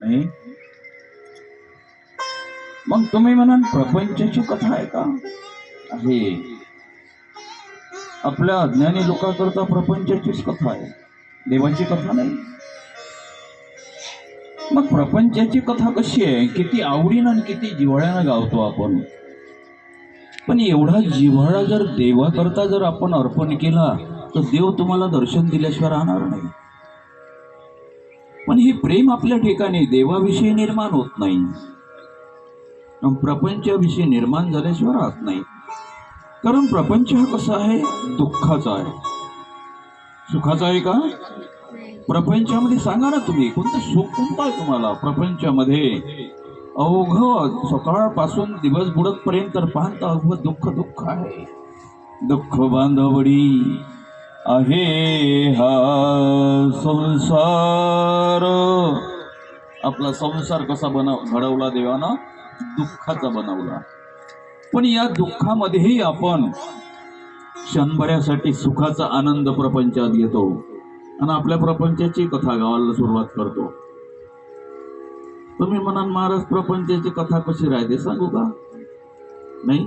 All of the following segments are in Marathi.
नाही. मग तुम्ही म्हणाल प्रपंचाची कथा आहे का? आहे. आपल्या अज्ञानी लोकांकरता प्रपंचाचीच कथा आहे, देवाची कथा नाही. मग प्रपंचाची कथा कशी आहे? किती आवडीनं आणि किती जिव्हाळ्यानं गावतो आपण. पण एवढा जिव्हाळा जर देवाकरता जर आपण अर्पण केला तर देव तुम्हाला दर्शन दिल्याशिवाय राहणार नाही. पण हे प्रेम आपल्या ठिकाणी देवाविषयी निर्माण होत नाही, प्रपंचाविषयी निर्माण झाल्याशिवाय राहत नाही. कारण प्रपंच हा कसा आहे? दुःखाचा आहे. सुखाचा आहे का? प्रपंचामध्ये सांगा ना तुम्ही, कोणतं सुख कोणतं आहे तुम्हाला प्रपंचामध्ये? अवघ सकाळपासून दिवस बुडत पर्यंत पाहता अवघ दुःख दुःख आहे. दुःख बांधवडी आहे हा संसार. आपला संसार कसा घडवला देवानं? दुःखाचा बनवला. पण या दुःखामध्येही आपण क्षणभरासाठी सुखाचा आनंद प्रपंचात घेतो आणि आपल्या प्रपंचाची कथा गावाला सुरुवात करतो. तुम्ही म्हणाल महाराज प्रपंचाची कथा कशी राहते सांगू का? नाही.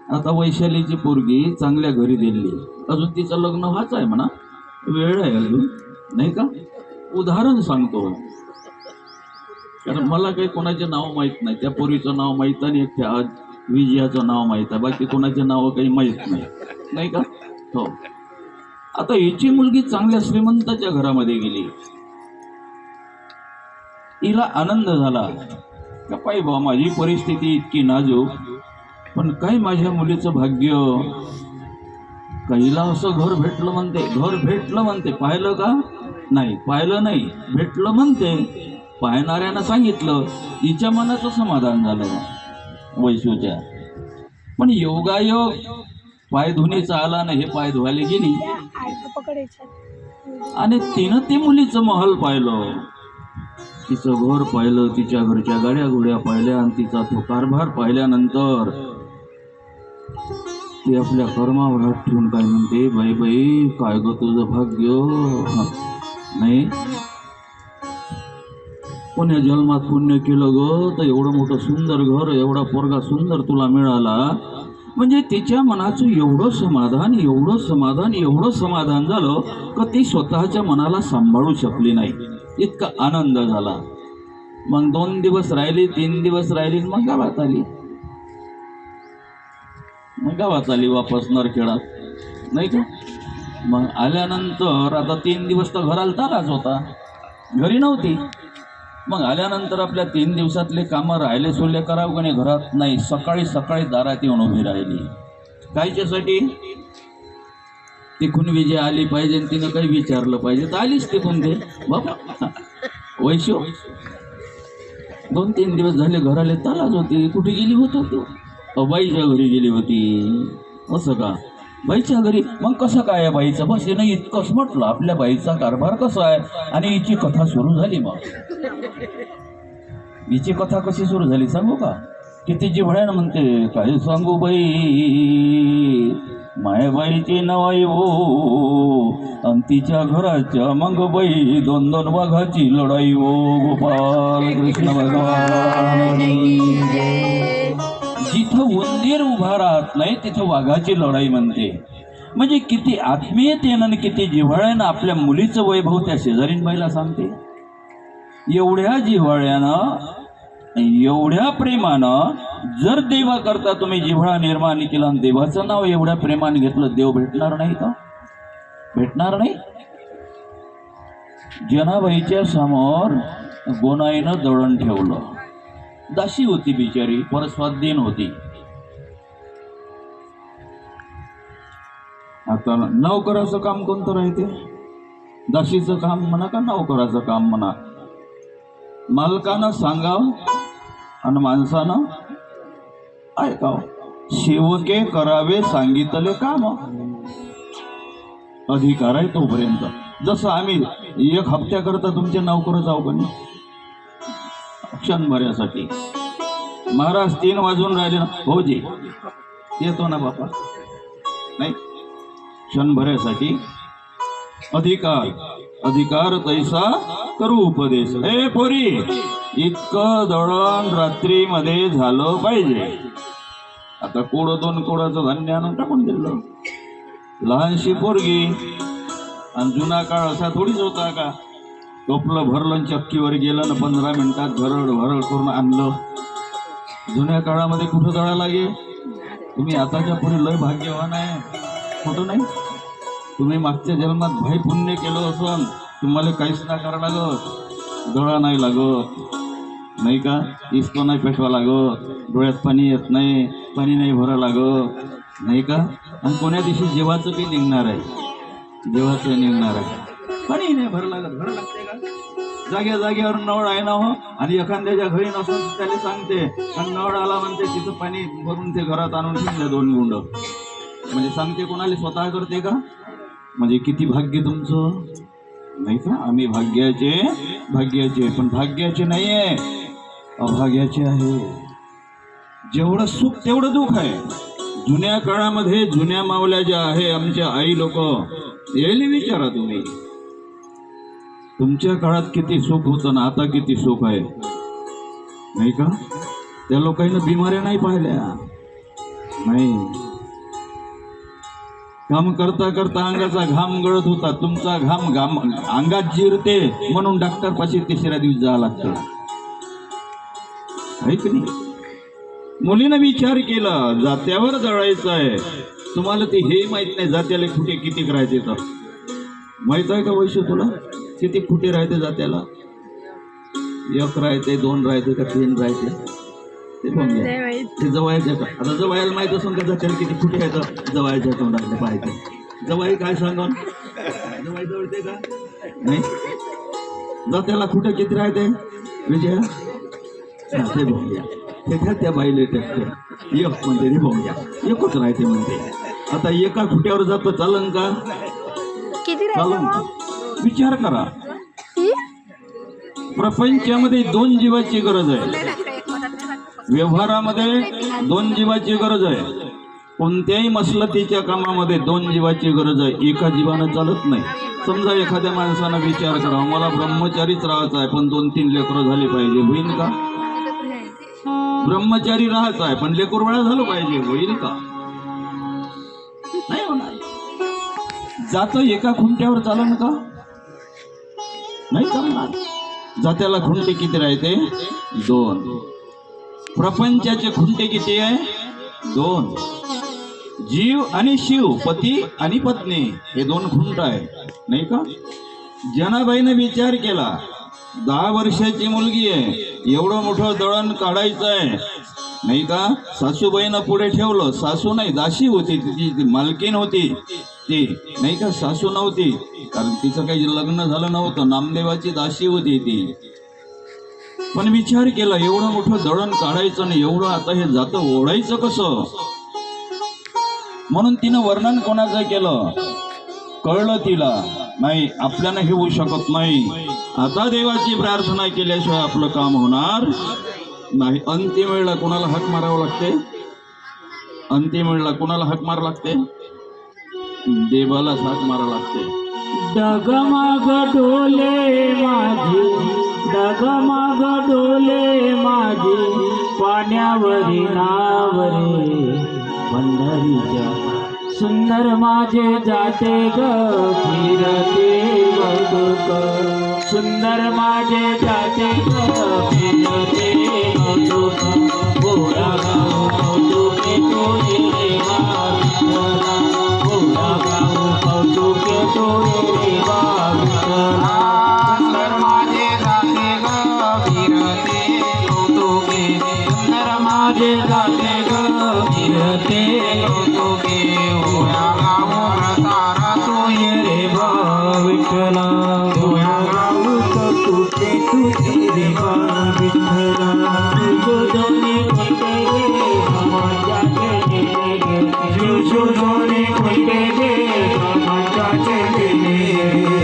आता वैशालीची पोरगी चांगल्या घरी दिली, अजून तिचं लग्न व्हायचं आहे म्हणा, वेळ आहे अजून, नाही का? उदाहरण सांगतो, कारण मला काही कोणाचे नाव माहित नाही. त्या पोरीचं नाव माहित आणि त्या विजयाचं नाव माहित आहे, बाकी कोणाचे नाव काही माहित नाही, नाही का? हो. आता हिची मुलगी चांगल्या श्रीमंताच्या घरामध्ये गेली. हिला आनंद झाला का पाय बा माझी परिस्थिती इतकी नाजूक, पण काय माझ्या मुलीचं भाग्य, काहीला असं घर भेटलं म्हणते. घर भेटलं म्हणते, पाहिलं का? नाही, पाहिलं नाही, भेटलं म्हणते. पाहणाऱ्यानं सांगितलं, हिच्या मनाचं समाधान झालं वैशूच्या. पण योगायोग पाय धुणीचा आला नाही, हे पाय धुवायला गेली आणि तिनं ते मुलीचं महल पाहिलं, तिचं घर पाहिलं, तिच्या घरच्या गाड्या गुड्या पाहिल्या आणि तिचा तो कारभार पाहिल्यानंतर ती आपल्या कर्मावर हात ठेवून काय म्हणते, बाई बाई काय ग तुझं भाग्य. नाही, पुण्य जन्मात पुण्य केलं ग तर एवढं मोठं सुंदर घर, एवढा पोरगा सुंदर तुला मिळाला. म्हणजे तिच्या मनाचं एवढं समाधान, एवढं समाधान, एवढं समाधान झालं का ती स्वतःच्या मनाला सांभाळू शकली नाही, इतका आनंद झाला. मग 2 दिवस राहिली, 3 दिवस राहिली, मग गावात आली. मग गावात आली वापस नरखेडात, नाही का? मग आल्यानंतर आता 3 दिवस तर घराला तालाच होता, घरी नव्हती. मग आल्यानंतर आपल्या 3 दिवसातले कामं राहिले सोडले करावं का नाही घरात? नाही. सकाळी सकाळी दारात येऊन उभी राहिली. कायच्यासाठी? तिकून विजय आली पाहिजे, तिनं काही विचारलं पाहिजे तर आलीच तिकून ते बाबा. वैशो 2-3 दिवस झाले घराले तालाच होती, कुठे गेली होतो तू? बाईच्या घरी गेली होती. असं का? बाईच्या घरी? मग कसं काय आहे बाईचं? बस हे नाही इतकंच म्हटलं, आपल्या बाईचा कारभार कसा आहे. आणि हिची कथा सुरू झाली. मग हिची कथा कशी सुरू झाली सांगू का? किती जिव्हाळ्यानं म्हणते, काय सांगू बाई मायाबाईची नवाई हो, आणि तिच्या घराच्या मग बाई 2-2 वाघाची लढाई हो. गोपाल कृष्ण भगवान. जिथं उंदीर उभा राहत नाही तिथं वाघाची लढाई म्हणते. म्हणजे किती आत्मीयतेनं आणि किती जिव्हाळ्यानं आपल्या मुलीचं वैभव त्या शेजारीन बाईला सांगते. एवढ्या जिव्हाळ्यानं, एवढ्या प्रेमानं जर देवा करता तुम्ही जिव्हाळा निर्माण केला आणि देवाचं नाव एवढ्या प्रेमाने घेतलं, देव भेटणार नाही का? भेटणार नाही. जनाबाईच्या समोर गोनाईनं दळण ठेवलं. दासी होती बिचारी, परस्वाधीन होती. आता नोकराचं काम कोणतं राहते? दासीचं काम म्हणा का नोकराचं काम म्हणा? मालकानं सांगाव आणि माणसानं ऐकाव. सेवके करावे सांगितले काम. अधिकार आहे तोपर्यंत. जसं आम्ही 1 हप्त्याकरता तुमचे नोकर जाऊ का नाही, क्षणभरासाठी. महाराज 3 वाजून राहिले ना, हो जी येतो ना बापा, नाही क्षणभरासाठी अधिकार अधिकार तैसा करू उपदेश. ए पोरी, इतकं दळण रात्रीमध्ये झालं पाहिजे. आता कोड 2 कोडाचं धान्य आणून टाकून दिलं. लहानशी पोरगी, आणि जुना काळ असा थोडीच होता का टोपलं भरलं चक्कीवर गेलं ना 15 मिनिटात भरड भरड करून आणलं. जुन्या काळामध्ये कुठं दळा लागे. तुम्ही आताच्या पुढे लय भाग्यवान आहे, कुठं नाही. तुम्ही मागच्या जन्मात भाई पुण्य केलं असन, तुम्हाला काहीच नाही करावं लागत. दळा नाही लागत नाही का, इस्को नाही पेटवा लागत, डोळ्यात पाणी येत नाही, पाणी नाही भरा लागत नाही का. आणि कोण्या दिवशी जेवाचं बी निघणार आहे, जेवाचं निघणार आहे, पाणी नाही भरा लागत. भरा लागते का. जाग्या जाग्यावर नळ आहे ना हो. आणि एखाद्याच्या घरी नसून त्याला सांगते, आणि नळ आला म्हणते तिथं पाणी भरून ते घरात आणून ठेवले 2 गुंड. म्हणजे सांगते कोणाला, स्वतः करते का. म्हणजे किती भाग्य तुमचं नाही का. आम्ही भाग्याचे भाग्याचे, पण भाग्याचे नाही आहे, अभाग्याचे आहे. जेवढं सुख तेवढं दुःख आहे. जुन्या काळामध्ये जुन्या मावल्या ज्या आहे आमच्या आई लोक, यायला विचारा तुम्ही, तुमच्या काळात किती सुख होतं ना आता किती सुख आहे नाही का. त्या लोकांना बिमाऱ्या नाही पाहिल्या नाही. काम करता करता अंगाचा घाम गळत होता. तुमचा घाम घाम अंगात जिरते म्हणून डॉक्टर पाशी 3ऱ्या दिवशी जावं लागतं आहे की नाही. मुलीनं विचार केला जात्यावर जळायचं आहे. तुम्हाला ते हे माहित नाही जात्याला कुठे किती राहते. तर माहित आहे का वैश्य तुला किती कुठे राहते जात्याला. 1 राहते, 2 राहते का 3 राहते ते पण ते जवळच्या का. आता जवळला माहित असून का जात्याला किती कुठे राहतं. जवळच्या तोंडातले पाहिजे. जवळ काय सांगून जवळ जवळते का नाही. जात्याला कुठे किती राहते विजय ते बघूया. ते त्या बाईले टेकते एक म्हणते रे बघूया एकच राहते म्हणते. आता एका खुट्यावर जातं चालन का. चालन का. विचार करा. प्रपंचामध्ये 2 जीवाची गरज आहे. व्यवहारामध्ये 2 जीवाची गरज आहे. कोणत्याही मसलतीच्या कामामध्ये 2 जीवाची गरज आहे. एका जीवानं चालत नाही. समजा एखाद्या माणसानं विचार करा मला ब्रह्मचारीच राहायचं आहे पण 2-3 लेकरं झाले पाहिजे, होईल का. ब्रह्मचारी राहायचं आहे पण लेकरं वेळा झालं पाहिजे, होईल का. नाही होणार. जातं एका खुंट्यावर चालन का नाही चालणार. जात्याला खुंटे किती राहते 2. प्रपंचाचे खुंटे किती आहे 2. जीव आणि शिव, पती आणि पत्नी हे 2 खुंट आहे नाही का. जनाबाईने विचार केला 10 वर्षाची मुलगी आहे, एवढं मोठं दळण काढायचं आहे नाही का. सासूबाईनं पुढे ठेवलं. सासू नाही दासी होती, ती मालकीन होती ती नाही का, सासू नव्हती. कारण तिचं काही लग्न झालं नव्हतं, नामदेवाची दासी होती ती. पण विचार केला एवढं मोठं दळण काढायचं नाही, एवढं आता हे जातं ओढायचं कसं. म्हणून तिनं वर्णन कोणाचं केलं कळलं तिला. नाही आपल्याला हे होऊ शकत नाही. आता देवाची प्रार्थना केल्याशिवाय आपलं काम होणार नाही. अंतिम वेळेला कोणाला हाक मारावं लागते. अंतिम वेळेला कोणाला हाक मारावं लागते. देवाला हाक मारावं लागते. डगमग डोले माझी, डगमग डोले माझी, पाण्यावरी नावरे पंढरीच्या. सुंदर माझे जाते ग फिरते मधुक, सुंदर माझे जाते ग फिरते मधुक. गोळा गाव कौतुके तोरे देवा विठ्ठला, गोळा गाव कौतुके तोरे देवा विठ्ठला. सुंदर माझे जाते ग फिरते कौतुके, सुंदर माझे जाते ग फिरते कौतुके. गोळा गाव प्रतारा तो ये रे बा विठ्ठला, गोळा गाव कौतुके तुझे रे बा विठ्ठला. सुशोधने कोणते गे समाजाचे गेले गे, सुशोधने कोणते गे समाजाचे गेले.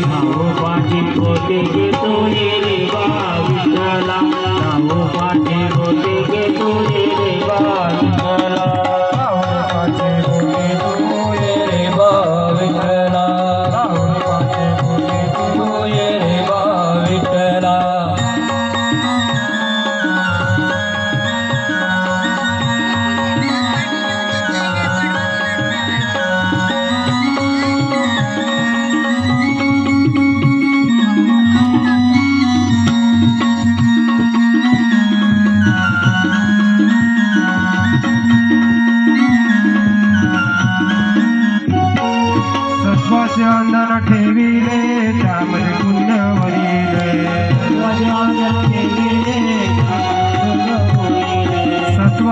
नाव पाठी होते गे तो ये रे बा विठ्ठला, नाव पाठी होते गे तो ये रे बा.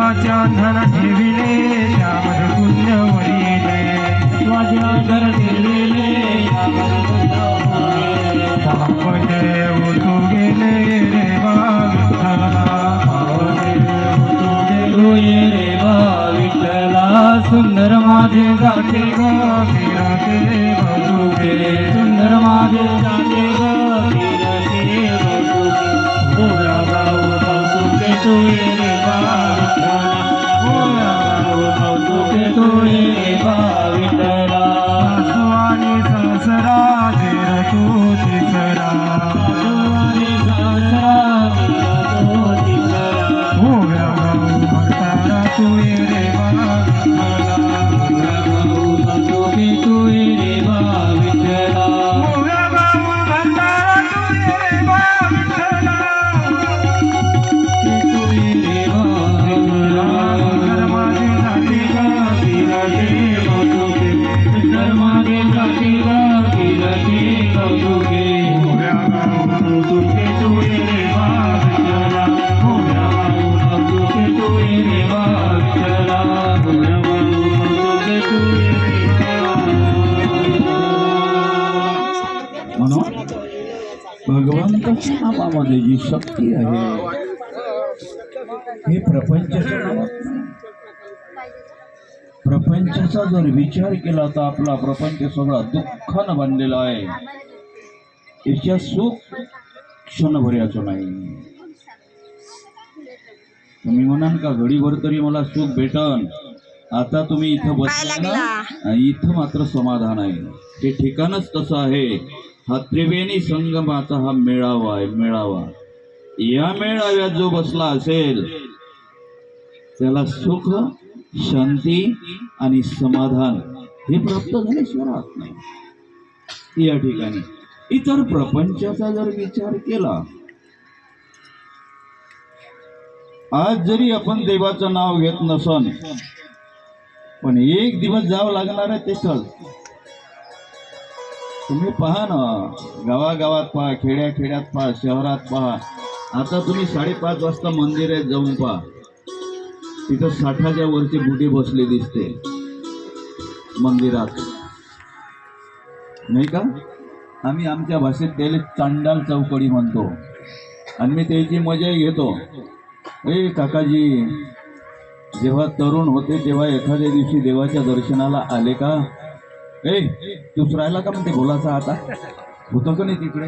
तत्वाच्या धन ठेविले त्यावर पुण्य वळिले तत्वाच्या धन ठेविले त्यावर पुण्य वळिले पापदेव तू गेले रे बा विठ्ठला तू ये रे बा विठ्ठला सुंदर माझे जाते ग फिरते बघुगे सुंदर माझे जाते ग फिरते बघुगे ओव्या गाव कौतुके तू ये रे बा विठ्ठला ओव्या गाव कौतुके तू ये रे बा विठ्ठला सासू आणि सासरा धीर तू तिसरा आणि सासरा तो तिसरा ओव्या गाव म्हातारा तू ये रे बा कौतुके तू ये रे बा विठ्ठला ओव्या गाव म्हातारा तू ये रे बा विठ्ठला तू ये रे बा सुंदर माझी जाती ग फिरते बघुगे सुंदर माझे जाते ग फिरते कौतुके ओव्या गाव कौतुके तू ये रे बा विठ्ठला ओव्या गाव कौतुके तू ये रे बा विठ्ठला ओव्या गाव कौतुके तू ये रे बा म्हणून भगवंताच्या नामामध्ये जी शक्ती आहे हे प्रपंचाच्या नावात नाही. प्रपंचाचा जर विचार केला तर आपला प्रपंच सगळा दुःखानं बांधलेला आहे. याच्या सुख क्षणभर्याचं नाही. तुम्ही म्हणाल का घडीभर तरी मला सुख भेटन, आता तुम्ही इथं बसले ना, इथं मात्र समाधान आहे. ते ठिकाणच तसं आहे. हा त्रिवेणी संगमाचा हा मेळावा आहे. मेळावा, या मेळाव्यात जो बसला असेल त्याला सुख, शांती आणि समाधान हे प्राप्त झाल्याशिवाय राहत नाही. या ठिकाणी इतर प्रपंचाचा जर विचार केला, आज जरी आपण देवाचं नाव घेत नसन, पण एक दिवस जावं लागणार आहे तिथं. तुम्ही पहा ना, गावागावात पहा, खेड्याखेड्यात पहा, शहरात पहा. आता तुम्ही 5:30 वाजता मंदिरात जाऊन पहा, तिथं 60च्या वरचे बुढे बसले दिसते मंदिरात, नाही का? आम्ही आमच्या भाषेत त्याला चांडाल चौकडी म्हणतो आणि मी त्याची मजा घेतो. ए काकाजी, जेव्हा तरुण होते तेव्हा एखाद्या दिवशी देवाच्या दर्शनाला आले का? ए तूच राहिला का म्हणते बोलाचा आता होतं का नाही तिकडे?